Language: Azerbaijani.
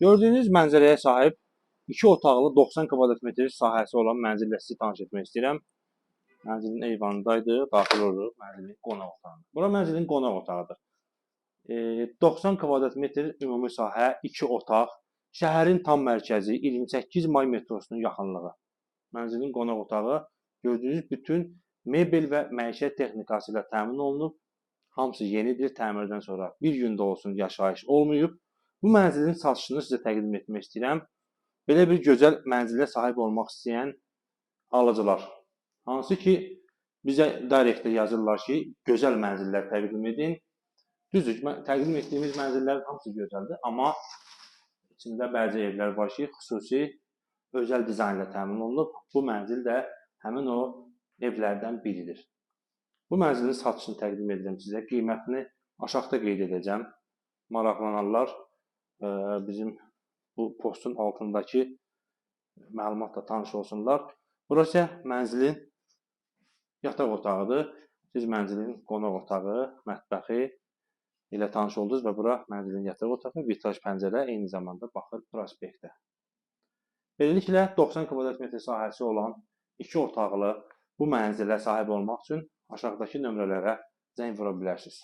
Gördüyünüz mənzərəyə sahib 2 otaqlı 90 kvadrat metr sahəsi olan mənzillə sizi tanış etmək istəyirəm. Mənzilin eyvanındaydı, daxil oluruq mənzilin qonaq otağına. Bura mənzilin qonaq otağıdır. 90 kvadrat metr ümumi sahə, 2 otaq, şəhərin tam mərkəzi, 28 may metrosunun yaxınlığı. Mənzilin qonaq otağı gördüyünüz bütün mebel və məişət texnikası ilə təmin olunub. Hamısı yenidir, təmirdən sonra bir gündə olsun yaşayış olmayıb. Bu mənzilin satışını sizə təqdim etmək istəyirəm. Belə bir gözəl mənzilə sahib olmaq istəyən alıcılar. Hansı ki, bizə direktdə yazırlar ki, gözəl mənzillər təqdim edin. Düzdür, təqdim etdiyimiz mənzillərin hamısı gözəldir, amma içində bəzi evlər var ki, xüsusi özəl dizaynla təmin olunub. Bu mənzil də həmin o evlərdən biridir. Bu mənzilin satışını təqdim edəcəm sizə. Qiymətini aşağıda qeyd edəcəm. Maraqlananlar bizim bu postun altındakı məlumatla tanış olsunlar. Burası mənzilin yataq otağıdır. Siz mənzilin qonaq otağı, mətbəxi ilə tanış oldunuz və bura mənzilin yataq otağı, vitraj pəncərə, eyni zamanda baxır prospektə. Beləliklə 90 kvadrat metr sahəsi olan 2 otaqlı bu mənzilə sahib olmaq üçün aşağıdakı nömrələrə zəng vura bilərsiniz.